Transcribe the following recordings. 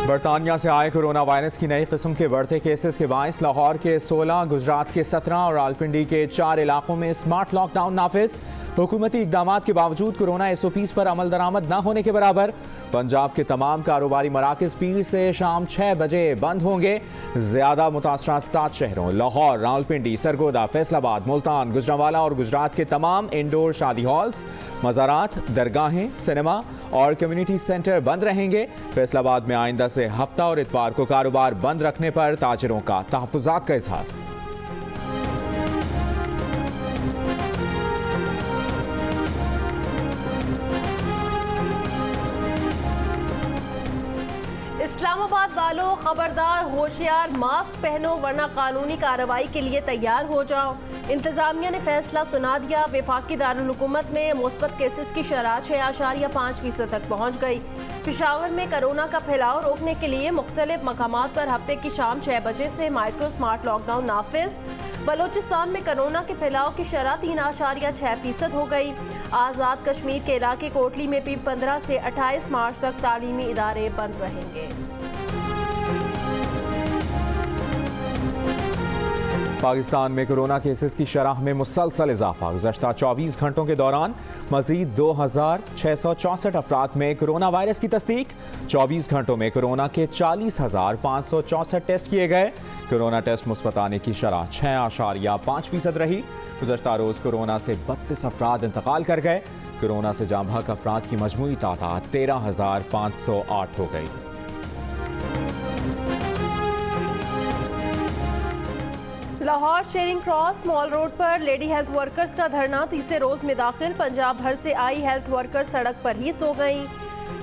बरतानिया से आए कोरोना वायरस की नई किस्म के बढ़ते केसेस के बायस लाहौर के 16, गुजरात के 17 और रावलपिंडी के 4 इलाकों में स्मार्ट लॉकडाउन नाफिज। हुकूमती इकदामात के बावजूद कोरोना SOPs पर अमल दरामद न होने के बराबर। पंजाब के तमाम कारोबारी मराकज पीर से शाम 6 बजे बंद होंगे। ज्यादा मुतासरा 7 शहरों लाहौर, रावलपिंडी, सरगोदा, फैसलाबाद, मुल्तान, गुजरांवाला और गुजरात के तमाम इंडोर शादी हॉल्स, मज़ारात, दरगाहें, सिनेमा और कम्युनिटी सेंटर बंद रहेंगे। फैसलाबाद में आइंदा से हफ्ता और इतवार को कारोबार बंद रखने पर ताजिरों का तहफ़्फ़ुज़ात का इज़हार। इस्लामाबाद वालों खबरदार, होशियार, मास्क पहनो वरना कानूनी कार्रवाई के लिए तैयार हो जाओ। इंतजामिया ने फैसला सुना दिया। वफाकी दारुल हुकूमत में मुस्बत केसेस की शरह 6.5% तक पहुँच गई। पेशावर में कोरोना का फैलाव रोकने के लिए मुख्तलिफ मकामात पर हफ्ते की शाम 6 बजे से माइक्रो स्मार्ट लॉकडाउन नाफिज। बलोचिस्तान में कोरोना के फैलाव की शरह 3.6% हो गई। आज़ाद कश्मीर के इलाके कोटली में भी 15 से 28 मार्च तक तालीमी इदारे बंद रहेंगे। पाकिस्तान में कोरोना केसेस की शरह में मुसलसल इजाफा। गुज़श्ता 24 घंटों के दौरान मजीद 2664 अफराद में कोरोना वायरस की तस्दीक। 24 घंटों में कोरोना के 40,564 टेस्ट किए गए। कोरोना टेस्ट मुस्बत आने की शरह 6.5% रही। गुज़श्ता रोज़ कोरोना से 32 अफराद इंतकाल कर गए। कोरोना से जाँ बहक अफराद की मजमूई तादाद 13,508 हो गई। Lahore Charing Cross Mall Road पर लेडी हेल्थ वर्कर्स का धरना तीसरे रोज में दाखिल। पंजाब भर से आई हेल्थ वर्कर्स सड़क पर ही सो गई।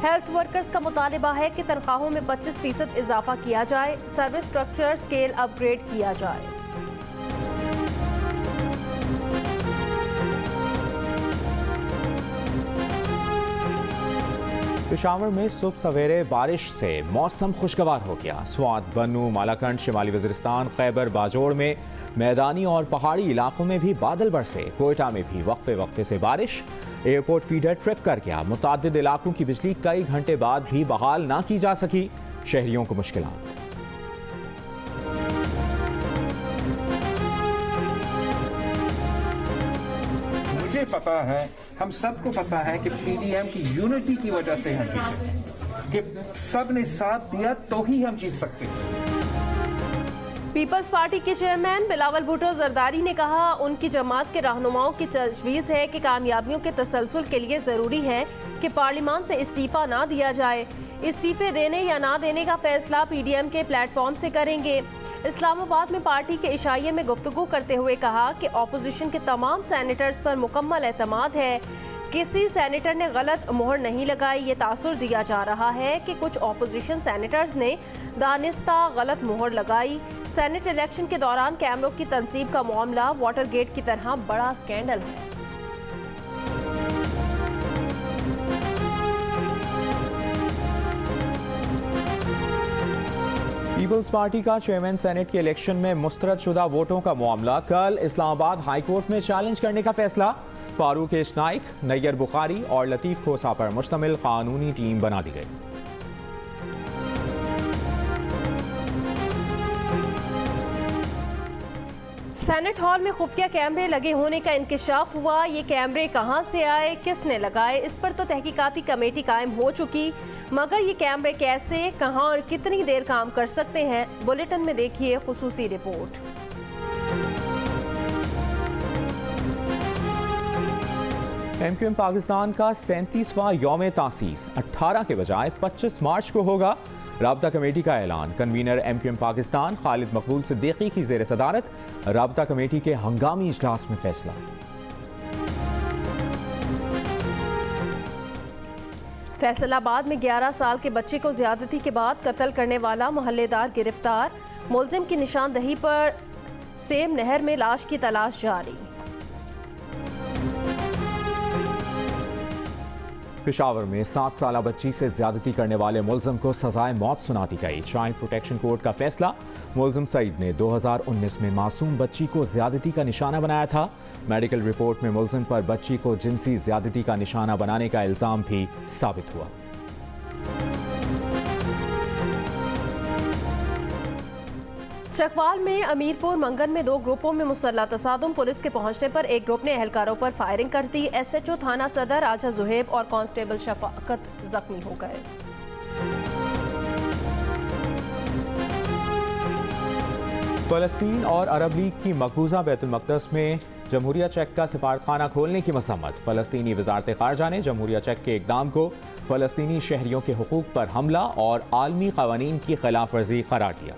हेल्थ वर्कर्स का मुतालिबा है कि तनख्वाहों में 25% इजाफा किया जाए, सर्विस स्ट्रक्चर स्केल अपग्रेड किया जाए। पेशावर में सुबह सवेरे बारिश से मौसम खुशगवार हो गया। स्वात, बन्नू, मालाकंड, शिमाली वज़ीरिस्तान, खैबर, बाजोड़ में मैदानी और पहाड़ी इलाकों में भी बादल बरसे। कोयटा में भी वक्फे वक्फे से बारिश। एयरपोर्ट फीडर ट्रिप कर गया। मुताद्दिद इलाकों की बिजली कई घंटे बाद भी बहाल ना की जा सकी। शहरियों को मुश्किलात। मुझे पता है, हम सबको पता है कि PDM की यूनिटी की वजह से हम जीते, कि सब ने साथ दिया तो ही हम जीत सकते हैं। पीपल्स पार्टी के चेयरमैन बिलावल भुट्टो जरदारी ने कहा, उनकी जमात के रहनुमाओं की तजवीज़ है कि कामयाबियों के तसलसल के लिए ज़रूरी है कि पार्लियामान से इस्तीफ़ा ना दिया जाए। इस्तीफ़े देने या ना देने का फैसला PDM के प्लेटफॉर्म से करेंगे। इस्लामाबाद में पार्टी के इशाइये में गुफ्तगू करते हुए कहा कि ऑपोजिशन के तमाम सेनेटर्स पर मुकम्मल एतमाद है। किसी सेनेटर ने गलत मोहर नहीं लगाई। ये तासुर दिया जा रहा है कि कुछ ऑपोजिशन सेनेटर्स ने दानिस्ता गलत मोहर लगाई। सेनेट इलेक्शन के दौरान कैमरों की तनसीब का मामला वाटर गेट की तरह बड़ा स्कैंडल है। पीपल्स पार्टी का चेयरमैन सेनेट के इलेक्शन में मुस्तरद शुदा वोटों का मामला कल इस्लामाबाद हाई कोर्ट में चैलेंज करने का फैसला। फारूक नाइक, नैयर बुखारी और लतीफ़ खोसा पर मुश्तमिल कानूनी टीम बना दी गई। सेनेट हॉल में खुफिया कैमरे लगे होने का इंकशाफ हुआ। ये कैमरे कहां से आए, किसने लगाए, इस पर तो तहकीकाती कमेटी कायम हो चुकी, मगर ये कैमरे कैसे, कहां और कितनी देर काम कर सकते हैं, बुलेटिन में देखिए खुसूसी रिपोर्ट। MQM पाकिस्तान का 37वां यौम तासीस 18 के बजाय 25 मार्च को होगा। राब्ता कमेटी का ऐलान। कन्वीनर MQM पाकिस्तान खालिद मकबूल सिद्दीकी की ज़ेर सदारत राब्ता कमेटी के हंगामी इजलास में फैसला। फैसलाबाद में 11 साल के बच्चे को ज्यादती के बाद कत्ल करने वाला मोहल्लेदार गिरफ्तार। मुलजिम की निशानदही पर सेम नहर में लाश की तलाश जारी। पेशावर में 7 साला बच्ची से ज्यादती करने वाले मुलजिम को सजाए मौत सुना दी गई। चाइल्ड प्रोटेक्शन कोर्ट का फैसला। मुलजिम सईद ने 2019 में मासूम बच्ची को ज्यादती का निशाना बनाया था। मेडिकल रिपोर्ट में मुलजिम पर बच्ची को जिनसी ज्यादती का निशाना बनाने का इल्जाम भी साबित हुआ। चकवाल में अमीरपुर मंगन में 2 ग्रुपों में मुसल्ला तसादुम। पुलिस के पहुंचने पर एक ग्रुप ने एहलकारों पर फायरिंग कर दी। SHO थाना सदर राजा जुहेब और कांस्टेबल शफाकत जख्मी हो गए। फलस्तीन और अरब लीग की मकबूजा बैतुल मक़दस में जमहूरिया चेक का सिफारतखाना खोलने की मसम्मत। फलस्तीनी वज़ारत ख़ारजा ने जमहूरिया चेक के इक़दाम को फलस्तीनी शहरियों के हुकूक पर हमला और आलमी क़वानीन की खिलाफ वर्जी करार दिया।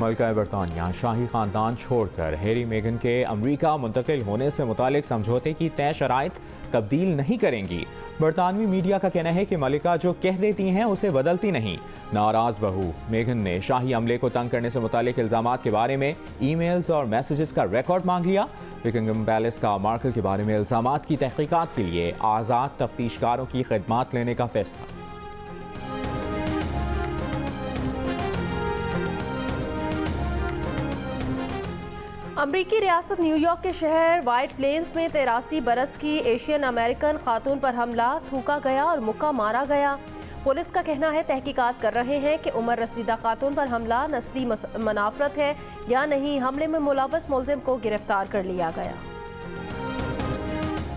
मलिका बरतानिया शाही खानदान छोड़कर हैरी मेगन के अमरीका मुंतकिल होने से मुतालिक समझौते की तय शराइत तब्दील नहीं करेंगी। बरतानवी मीडिया का कहना है कि मलिका जो कह देती हैं उसे बदलती नहीं। नाराज बहू मेगन ने शाही अमले को तंग करने से मुतालिक इल्जामात के बारे में ईमेल्स और मैसेजेस का रिकॉर्ड मांग लिया। बकिंघम पैलेस का मार्कल के बारे में इल्जामात की तहकीकात के लिए आज़ाद तफ्तीशकारों की खिदमात लेने का फैसला। अमरीकी रियासत न्यूयॉर्क के शहर व्हाइट प्लेन्स में 83 बरस की एशियन अमेरिकन खातून पर हमला, थूका गया और मुक्का मारा गया। पुलिस का कहना है तहकीकात कर रहे हैं कि उम्र रसीदा खातून पर हमला नस्ली मनाफरत है या नहीं। हमले में मुलव्वस मुलजिम को गिरफ्तार कर लिया गया।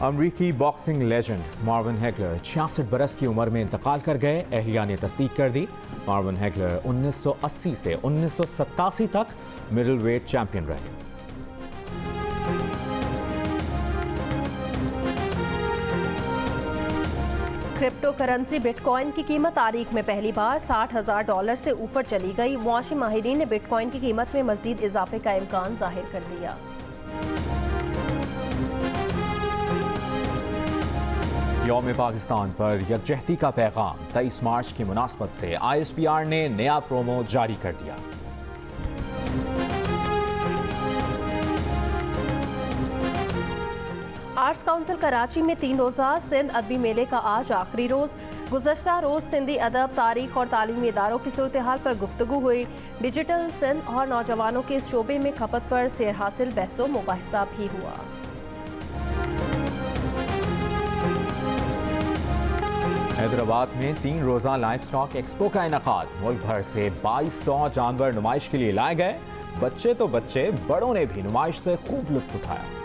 अमरीकी बॉक्सिंग लेजेंड मार्विन हैगलर 66 बरस की उम्र में इंतकाल कर गए। अहलिया ने तस्दीक कर दी। मार्विन हैगलर 1980 से 1987 तक मिडिल वेट चैंपियन रहे। क्रिप्टो करेंसी बिटकॉइन की कीमत तारीख में पहली बार $60,000 से ऊपर चली गई। मुआशी माहिरीन ने बिटकॉइन की कीमत में मजीद इजाफे का इम्कान जाहिर कर दिया। यौम पाकिस्तान पर यकजहती का पैगाम। 23 मार्च की मुनासबत से ISPR ने नया प्रोमो जारी कर दिया। आर्ट्स काउंसिल कराची में 3 रोज़ा सिंध अदबी मेले का आज आखिरी रोज़। गुज़श्ता रोज़ सिंधी अदब, तारीख और तालीमी इदारों की सूरत हाल पर गुफ्तगू हुई। डिजिटल सिंध और नौजवानों के इस शोबे में खपत पर सेर हासिल बहसो मुबाहिसा भी हुआ। हैदराबाद में 3 रोज़ा लाइफ स्टॉक एक्सपो का इनेकाद। मुल्क भर से 2200 जानवर नुमाइश के लिए लाए गए। बच्चे तो बच्चे, बड़ों ने भी नुमाइश से खूब लुत्फ उठाया।